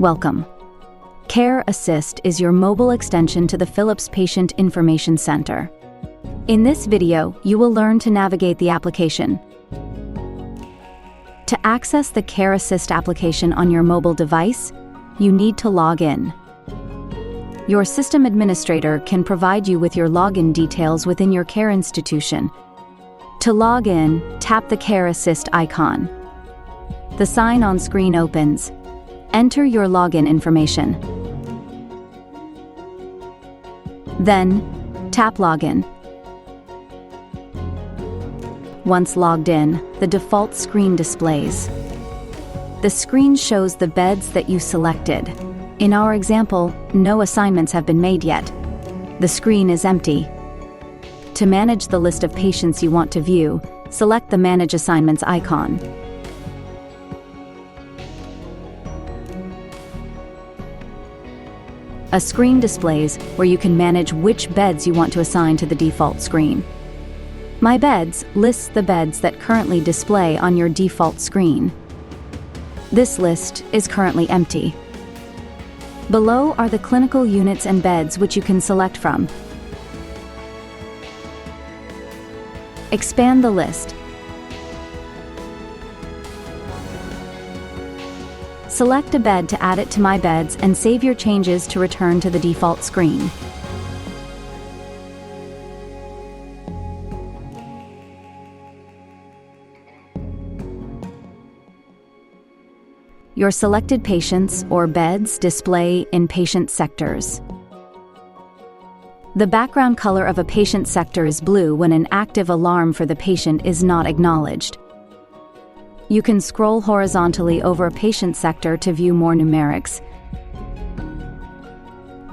Welcome. Care Assist is your mobile extension to the Philips Patient Information Center. In this video, you will learn to navigate the application. To access the Care Assist application on your mobile device, you need to log in. Your system administrator can provide you with your login details within your care institution. To log in, tap the Care Assist icon. The sign-on screen opens. Enter your login information. Then, tap Login. Once logged in, the default screen displays. The screen shows the beds that you selected. In our example, no assignments have been made yet. The screen is empty. To manage the list of patients you want to view, select the Manage Assignments icon. A screen displays where you can manage which beds you want to assign to the default screen. My Beds lists the beds that currently display on your default screen. This list is currently empty. Below are the clinical units and beds which you can select from. Expand the list. Select a bed to add it to My Beds and save your changes to return to the default screen. Your selected patients or beds display in patient sectors. The background color of a patient sector is blue when an active alarm for the patient is not acknowledged. You can scroll horizontally over a patient sector to view more numerics.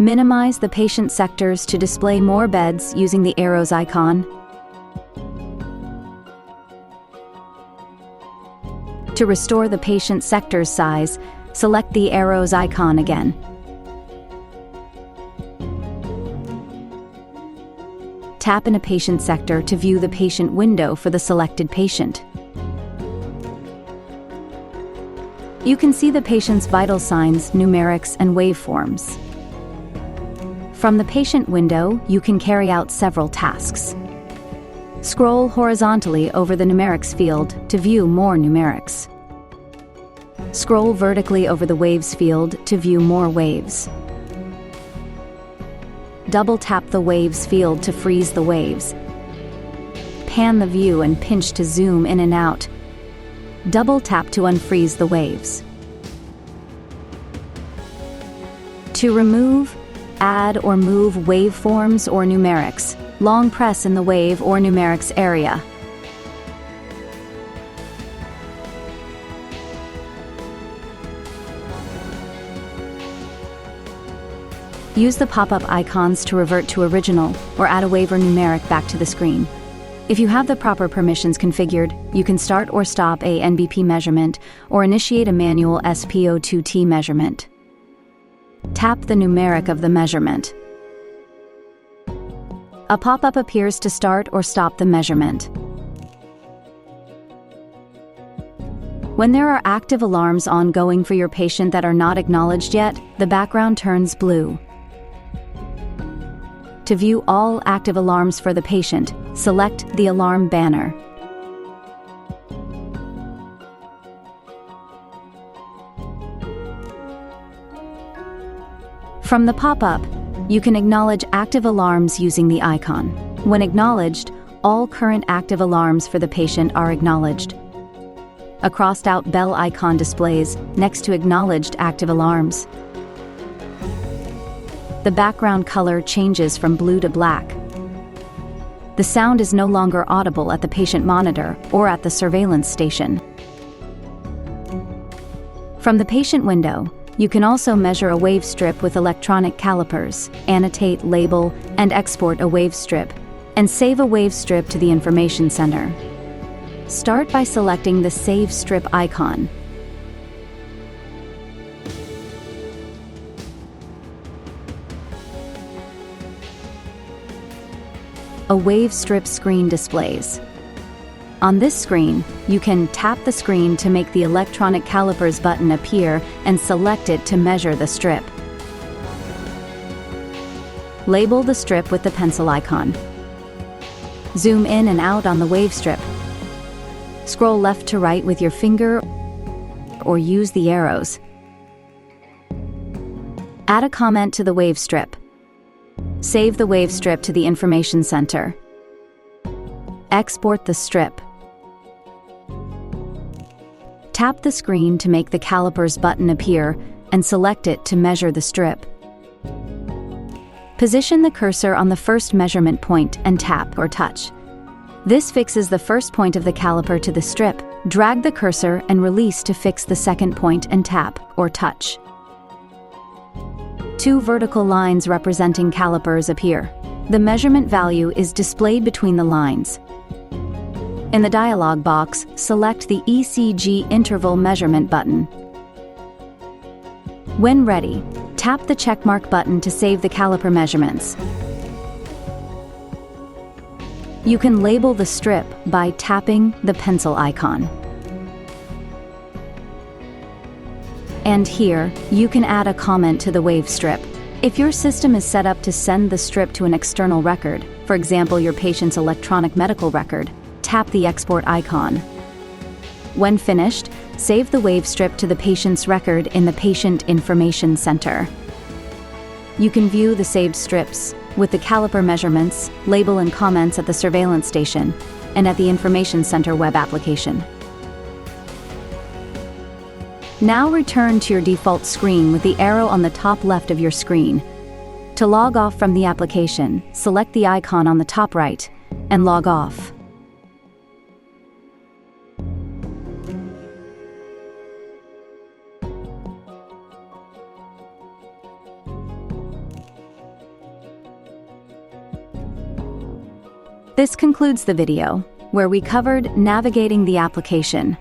Minimize the patient sectors to display more beds using the arrows icon. To restore the patient sector's size, select the arrows icon again. Tap in a patient sector to view the patient window for the selected patient. You can see the patient's vital signs, numerics, and waveforms. From the patient window, you can carry out several tasks. Scroll horizontally over the numerics field to view more numerics. Scroll vertically over the waves field to view more waves. Double-tap the waves field to freeze the waves. Pan the view and pinch to zoom in and out. Double-tap to unfreeze the waves. To remove, add, or move waveforms or numerics, long press in the wave or numerics area. Use the pop-up icons to revert to original or add a wave or numeric back to the screen. If you have the proper permissions configured, you can start or stop a NBP measurement or initiate a manual SpO2T measurement. Tap the numeric of the measurement. A pop-up appears to start or stop the measurement. When there are active alarms ongoing for your patient that are not acknowledged yet, the background turns blue. To view all active alarms for the patient, select the alarm banner. From the pop-up, you can acknowledge active alarms using the icon. When acknowledged, all current active alarms for the patient are acknowledged. A crossed-out bell icon displays next to acknowledged active alarms. The background color changes from blue to black. The sound is no longer audible at the patient monitor or at the surveillance station. From the patient window, you can also measure a wave strip with electronic calipers, annotate, label, and export a wave strip, and save a wave strip to the information center. Start by selecting the Save Strip icon. A wave strip screen displays. On this screen, you can tap the screen to make the electronic calipers button appear and select it to measure the strip. Label the strip with the pencil icon. Zoom in and out on the wave strip. Scroll left to right with your finger or use the arrows. Add a comment to the wave strip. Save the wave strip to the information center. Export the strip. Tap the screen to make the calipers button appear and select it to measure the strip. Position the cursor on the first measurement point and tap or touch. This fixes the first point of the caliper to the strip. Drag the cursor and release to fix the second point and tap or touch. Two vertical lines representing calipers appear. The measurement value is displayed between the lines. In the dialog box, select the ECG interval measurement button. When ready, tap the checkmark button to save the caliper measurements. You can label the strip by tapping the pencil icon. And here, you can add a comment to the wave strip. If your system is set up to send the strip to an external record, for example your patient's electronic medical record, tap the export icon. When finished, save the wave strip to the patient's record in the Patient Information Center. You can view the saved strips with the caliper measurements, label and comments at the surveillance station and at the Information Center web application. Now return to your default screen with the arrow on the top left of your screen. To log off from the application, select the icon on the top right and log off. This concludes the video, where we covered navigating the application,